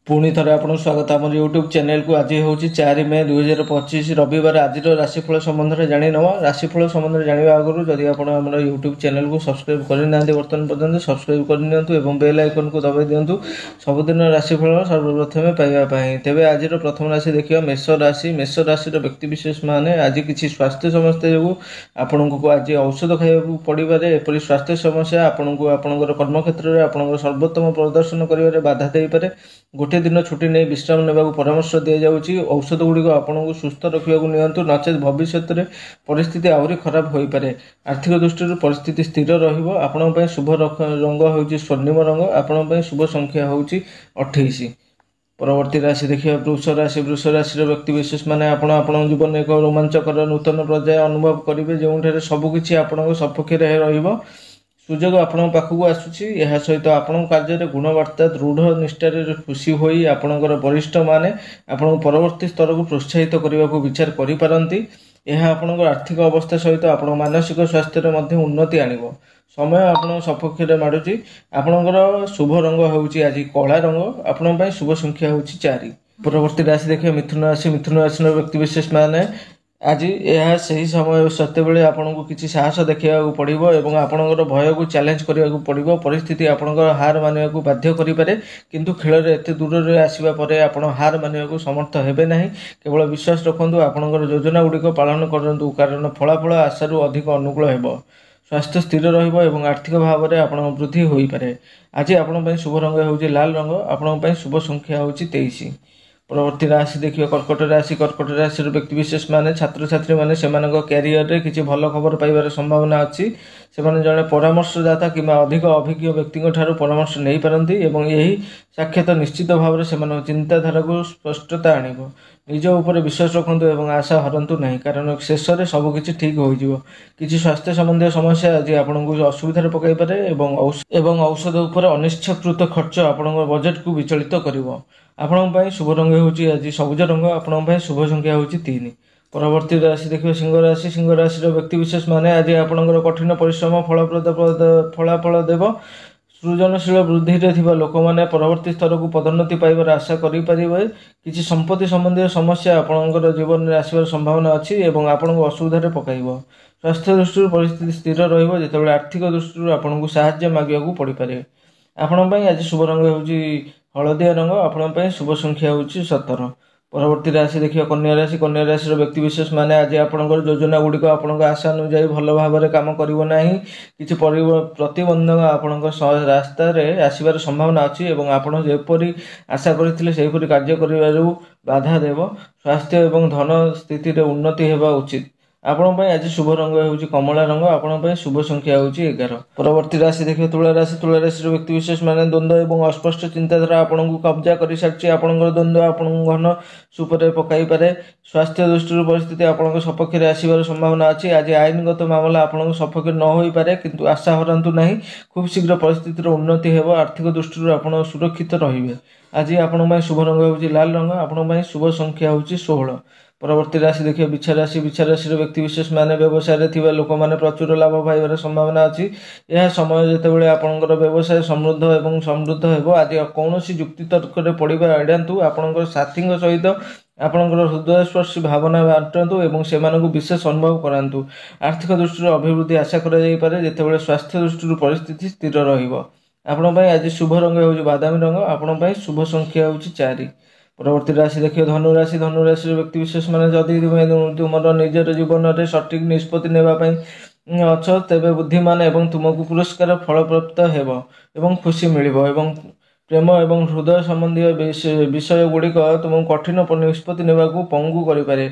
पुणी थे आपको स्वागत आम यूट्यूब चैनल को। आज हूँ 4 मे 2025 रविवार। आज राशिफल संबंध में जानी नवा। राशिफल संबंध में जानवा आगु जदि आप यूट्यूब चैनल को सब्सक्राइब करना बर्तमान पर्यटन सब्सक्राइब कर बेल आइकन को दबाई दिंतु सबुदिन राशिफल सर्वप्रथम पाइबापी। तेज आज प्रथम राशि देखिए मेष राशि। मेष राशि व्यक्ति विशेष माने आज किसी स्वास्थ्य समस्या जो आपण को आज औषध खाइबा पड़े एपरी स्वास्थ्य समस्या आपण को आपंकर कर्मक्षेत्र में आपंकर सर्वोत्तम प्रदर्शन कर बाधा दे पारे। गोटे दिन छुट्टी नहीं विश्राम ने परामर्श दि जाऊँगी। औषध गुड़िक आपको सुस्थ रखा नियंतु नचेत भविष्य में परिस्थिति आहरी खराब हो पारे। आर्थिक दृष्टि परिस्थिति स्थिर रही। शुभ रंग हूँ स्वर्णिम रंग। आपण शुभ संख्या हूँ 28। परवर्ती राशि देखिए वृष राशि। वृष राशि व्यक्ति विशेष माने आपण जीवन एक रोमांचकर नूतन पर्याय अनुभव करेंगे जो सबकि आपण सपक्ष रही सुजोग आपण पाखक आसूसी। यह सहित आपण कार्य गुणवत्ता दृढ़ निष्ठार खुशी होई आपणकर वरिष्ठ माने आपण परवर्ती स्तर को प्रोत्साहित करने को विचार करिपारंती। यह आपणकर आर्थिक अवस्था सहित आपण मानसिक स्वास्थ्य मध्य उन्नति आनिबो। समय आपण सपक्ष मारुची। आपणकर शुभ रंग होउची आज कला रंग। आपण पई शुभ संख्या होउची 4। परवर्ती राशि देखिए मिथुन राशि। मिथुन राशि व्यक्ति विशेष माने आज यह सही समय सत्य बेले आपन को किसी साहस देखा पड़ो और आपणकर भय को चैलेंज करने पड़ो। परिस्थिति आपणकर हार मानिया को बाध्य करें किंतु खेल में एत दूर रे आसिबा परे आपण हार मानिया को समर्थ हेबे नहीं। केवल विश्वास रखंतु आपणकर योजना गुड़िक पालन करंतु कारण फलाफल आशारू अधिक अनुकूल हेबो। स्वास्थ्य स्थिर रहिबो एवं आर्थिक भाव में आपण वृद्धि होई पारे। आज आपण शुभ रंग होउची लाल रंग। आपण शुभ संख्या होउची 23। परवर्ती राशि देखिए कर्कट राशि। कर्कट राशि व्यक्ति विशेष माने छात्र छात्री माने कैरियर रे किसी भल खबर पाइबार संभावना अच्छी। से जड़े परामर्शदाता कि अधिक अभिज्ञ व्यक्ति परामर्श नहीं पारती एवं यही साक्षात निश्चित भाव में चिंताधारा को स्पष्टता आणिबो। निज उपर विश्वास रखंतु एवं आशा हरंतु नहीं कारण शेष में सबकि ठीक हो किसी स्वास्थ्य संबंधी समस्या आज आपको असुविधा पकई पारे एवं औषध उपर अनिच्छाकृत खर्च आपण बजेट को विचलित करिवो। आपण शुभ रंग होउची आज सबुज रंग। आपण शुभ संख्या होउची 3। परवर्ती राशि देखिए सिंह राशि। सिंह राशि व्यक्ति विशेष माने आज आपणकर कठिन परिश्रम फलाफल देव। सृजनशील वृद्धि रे लोक मैंने परवर्ती स्तर को पदोन्नति पाइबार आशा करें। किसी संपत्ति संबंधी समस्या आपणकर जीवन में आसबार संभावना अच्छी और आपन को असुविधा पकड़। स्वास्थ्य दृष्टि परिस्थिति स्थिर रहिबो। आर्थिक दृष्टि आपको साहाय्य मांगा पड़ पारे। आपण आज शुभ रंग होउची हलदिया रंग। आपण शुभ संख्या होउची 17। परवर्ती राशि देखिए कन्या राशि। कन्या राशि व्यक्ति विशेष माने आज आपणकर योजना गुड़िक आपण आशा अनुଯାयी भल भाव में काम करिवो नाही। किछि प्रतिबंधक आपणकर रास्ता रे आसीबार संभावना अच्छी और आपण जेपरी आशा करथिले सेहिपरि कार्य करिबारु बाधा देव। स्वास्थ्य एवं धन स्थिति रे उन्नति हेबा उचित। आपण आज शुभ रंग होउची कमला रंग। आपण शुभ संख्या होउची 11। परवर्ती राशि देखिए तुला राशि। तुला राशि व्यक्ति विशेष माने द्वंद्व एवं अस्पष्ट चिंताधारा आपण को कब्जा कर सारी। आपणकर द्वंद्व आपण घन सुपर पकई पारे। स्वास्थ्य दृष्टि परिस्थिति आपण सपक्ष आसबार संभावना अच्छी। आज आईनगत मामला आपण सपक्ष न हो पारे किंतु आशा हरंतु नहीं। खूब शीघ्र परिस्थितिर उन्नति हेबो। आर्थिक दृष्टि आपण सुरक्षित रहिबे। आज आपण शुभ रंग होउची लाल रंग। आपण शुभ संख्या होउची 16। परवर्ती राशि देखिए बिछा राशि। बिछा राशि व्यक्ति विशेष माने व्यवसाय थिबा लोक माने प्रचुर लाभ पाइबार संभावना अच्छी। यह समय जेतेबेले आपणकर व्यवसाय समृद्ध एवं समृद्ध हेबो। आज कौनसी जुक्ति तर्क रे पड़िबा एडांतु आपणकर साथी सहित आपणकर हृदयस्पर्शी भावना बांटतु एवं सेमानकु विशेष अनुभव करांतु। आर्थिक दृष्टि अभिवृद्धि आशा करा जाई पारे जेतेबेले स्वास्थ्य दृष्टि परिस्थिति स्थिर रहिबो। आपण आज शुभ रंग होउची बादामी रंग। आपण शुभ संख्या होउची 4। परवर्ती राशि देखिए धनु राशि। धनु राशि व्यक्ति विशेष माने जदि तुमर निजर जीवन में सठिक निष्पत्ति नेबापी अच्छ तेबे बुद्धिमान एवं तुमको पुरस्कार फलप्राप्त हेबो एवं खुशी मिलिबो एवं प्रेम एवं हृदय संबंधी विषय गुड़िक तुमको कठिन निष्पत्ति नेबाकू पंगु करिपारे।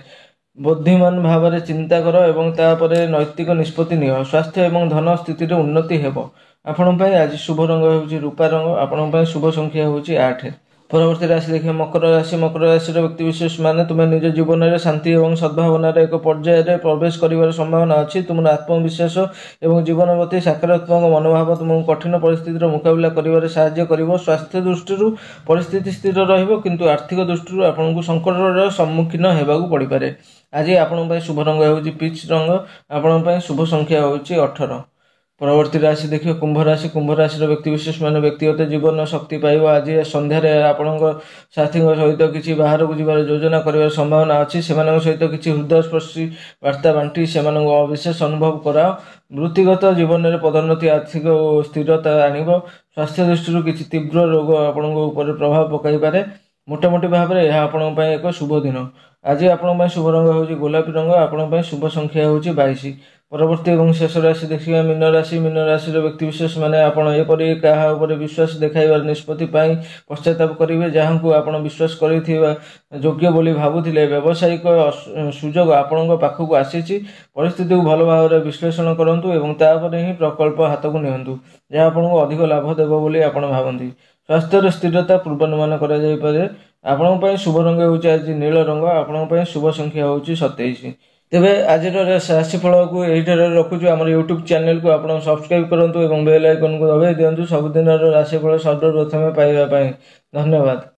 बुद्धिमान भाव में चिंता कर एवं तापरे नैतिक निष्पत्ति निय। स्वास्थ्य एवं धन स्थिति रे उन्नति हेबो। आपण आज शुभ रंग होउची रूपा रंग। आपण शुभ संख्या होउची 8। परवर्ती राशि देखिए मकर राशि। मकर राशि व्यक्ति विशेष माने तुम्हें निज जीवन में शांति और सद्भावनार एक पर्याय प्रवेश कर संभावना अच्छी। तुम आत्मविश्वास और जीवन प्रति सकारात्मक मनोभाव तुमको कठिन परिस्थितिर मुकाबला कर साहाय्य कर। स्वास्थ्य दृष्टि परिस्थिति स्थिर रहिबो किंतु आर्थिक दृष्टि आपको संकटर सम्मुखीन होगाकू पड़ पारे। आज आपण शुभ रंग होउची पीच रंग। आपण शुभ संख्या होउची 18। परवर्ती राशि देखिए कुंभ राशि। कुंभ राशि व्यक्तिविशेष मैंने व्यक्तिगत जीवन शक्ति पाइब। आज सन्धार आपण साथी सहित किसी बाहर को जीवार योजना कर संभावना अच्छी। से सहित किसी हृदयस्पर्शी वार्ता बांटी से विशेष अनुभव कराओ। वृत्तिगत जीवन में पदोन्नति आर्थिक स्थिरता आणव। स्वास्थ्य दृष्टि किसी तीव्र रोग आपण प्रभाव पकई पारे। मोटामोटी भाव में यह आपण एक शुभ दिन। आज आपण शुभ रंग हूँ गोलापी रंग। आपण शुभ संख्या हूँ 22। परवर्ती और शेष राशि देखिए मीन राशि। मीन राशि व्यक्तिविशेष मैंने आपड़ी क्या विश्वास देखाइबार निष्पत्ति पश्चाताप करेंगे। जहाँ को आप विश्वास कर योग्य बोली भावुले व्यावसायिक सुजोग आपण पाखक आसी। परिस्थिति को भल भाव में विश्लेषण करूँ और तापर ही प्रकल्प हाथ को नियंतु जहाँ आपको अधिक लाभ देव बोली आप भावती। स्वास्थ्य स्थिरता पूर्वानुमान करें। आपण शुभ रंग हूँ आज नील रंग। आपण शुभ संख्या हूँ 27। तेबे आज राशिफल को यही रखुचु। आम यूट्यूब चैनल को आप सब्सक्राइब करूँ और बेल आइकन को दबाई दिंतु सबुदिन राशिफल सर्वप्रथम पाइबा। धन्यवाद।